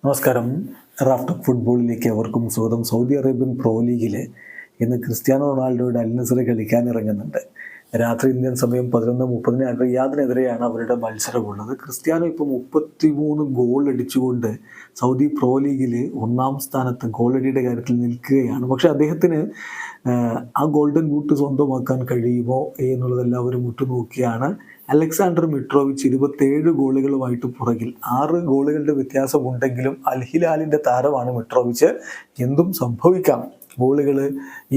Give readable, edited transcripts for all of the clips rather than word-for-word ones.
നമസ്കാരം. റാഫ്റ്റർ ഫുട്ബോളിലേക്ക് അവർക്കും സ്വാഗതം. സൗദി അറേബ്യൻ പ്രോ ലീഗിൽ ഇന്ന് ക്രിസ്ത്യാനോ റൊണാൾഡോയുടെ അൽ നസർ കളിക്കാൻ ഇറങ്ങുന്നുണ്ട്. രാത്രി ഇന്ത്യൻ സമയം 11:30 അൽ റിയാദിനെതിരെയാണ് അവരുടെ മത്സരമുള്ളത്. ക്രിസ്ത്യാനോ ഇപ്പോൾ 33 ഗോൾ അടിച്ചുകൊണ്ട് സൗദി പ്രോ ലീഗിൽ ഒന്നാം സ്ഥാനത്ത് ഗോളടിയുടെ കാര്യത്തിൽ നിൽക്കുകയാണ്. പക്ഷേ അദ്ദേഹത്തിന് ആ ഗോൾഡൻ ബൂട്ട് സ്വന്തമാക്കാൻ കഴിയുമോ എന്നുള്ളത് എല്ലാവരും ഉറ്റുനോക്കിയാണ്. അലക്സാണ്ടർ മിട്രോവിച്ച് 27 ഗോളുകളുമായിട്ട് പുറകിൽ. 6 ഗോളുകളുടെ വ്യത്യാസമുണ്ടെങ്കിലും അൽ ഹിലാലിൻ്റെ താരമാണ് മിട്രോവിച്ച്. എന്തും സംഭവിക്കാം. ഗോളുകൾ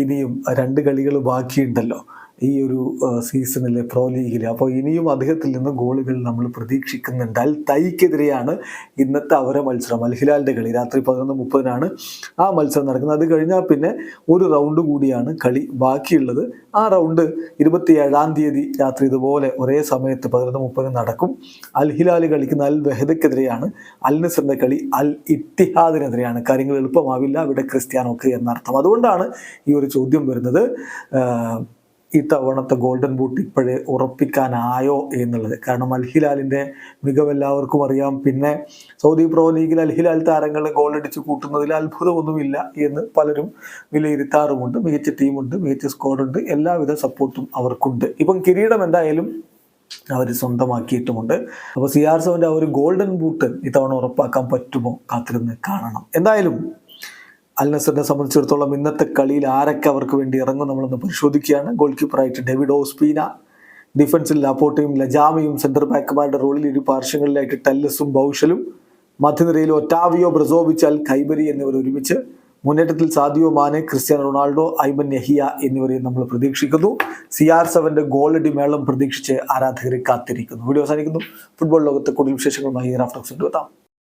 ഇനിയും 2 കളികൾ ബാക്കിയുണ്ടല്ലോ ഈ ഒരു സീസണിലെ പ്രോ ലീഗിൽ. അപ്പോൾ ഇനിയും അദ്ദേഹത്തിൽ നിന്ന് ഗോളുകൾ നമ്മൾ പ്രതീക്ഷിക്കുന്നുണ്ട്. അൽ തൈക്കെതിരെയാണ് ഇന്നത്തെ അവരെ മത്സരം. അൽ ഹിലാലിൻ്റെ കളി രാത്രി 11:30 ആ മത്സരം നടക്കുന്നത്. അത് കഴിഞ്ഞാൽ പിന്നെ ഒരു റൗണ്ട് കൂടിയാണ് കളി ബാക്കിയുള്ളത്. ആ റൗണ്ട് 27-ാം തീയതി രാത്രി ഇതുപോലെ ഒരേ സമയത്ത് 11:30 നടക്കും. അൽ ഹിലാൽ കളിക്കുന്ന അൽ വഹദക്കെതിരെയാണ്. അൽ നസറിൻ്റെ കളി അൽ ഇത്തിഹാദിനെതിരെയാണ്. കാര്യങ്ങൾ എളുപ്പമാവില്ല അവിടെ ക്രിസ്ത്യാനോക്ക് എന്നർത്ഥം. അതുകൊണ്ടാണ് ഈ ഒരു ചോദ്യം വരുന്നത്. ഇത്തവണത്തെ ഗോൾഡൻ ബൂട്ട് ഇപ്പോഴേ ഉറപ്പിക്കാനായോ എന്നുള്ളത്. കാരണം അൽ ഹിലാലിൻ്റെ മികവ് എല്ലാവർക്കും അറിയാം. പിന്നെ സൗദി പ്രോ ലീഗിൽ അൽ ഹിലാൽ താരങ്ങൾ ഗോളടിച്ച് കൂട്ടുന്നതിൽ അത്ഭുതമൊന്നുമില്ല എന്ന് പലരും വിലയിരുത്താറുമുണ്ട്. മികച്ച ടീമുണ്ട്, മികച്ച സ്ക്വാഡുണ്ട്, എല്ലാവിധ സപ്പോർട്ടും അവർക്കുണ്ട്. ഇപ്പം കിരീടം എന്തായാലും അവർ സ്വന്തമാക്കിയിട്ടുമുണ്ട്. അപ്പോൾ CR7 ആ ഒരു ഗോൾഡൻ ബൂട്ട് ഇത്തവണ ഉറപ്പാക്കാൻ പറ്റുമോ കാത്തിരുന്ന് കാണണം. എന്തായാലും അൽ നസറിനെ സംബന്ധിച്ചിടത്തോളം ഇന്നത്തെ കളിയിൽ ആരൊക്കെ അവർക്ക് വേണ്ടി ഇറങ്ങും നമ്മളൊന്ന് പരിശോധിക്കുകയാണ്. ഗോൾ കീപ്പറായിട്ട് ഡേവിഡ് ഓസ്പീന, ഡിഫൻസിൽ ലാപ്പോട്ടയും ലജാമയും, സെൻറ്റർ ബാക്കുമാരുടെ റോളിൽ ഇരു പാർശ്വങ്ങളിലായിട്ട് ടെല്ലസും ബൗഷലും, മധ്യനിരയിൽ ഒറ്റാവിയോ, ബ്രസോവിച്ച്, അൽ ഖൈബരി എന്നിവർ ഒരുമിച്ച്, മുന്നേറ്റത്തിൽ Sadio Mane, Cristiano Ronaldo, Ayman Yahya എന്നിവരെയും നമ്മൾ പ്രതീക്ഷിക്കുന്നു. CR7 ഗോളടി മേളം പ്രതീക്ഷിച്ച് ആരാധകരെ കാത്തിരിക്കുന്നു. വീഡിയോ അവസാനിക്കുന്നു. ഫുട്ബോൾ ലോകത്തെ കൂടുതൽ വിശേഷങ്ങളുമായി റാഫ്റ്റോക്സ് എത്താം.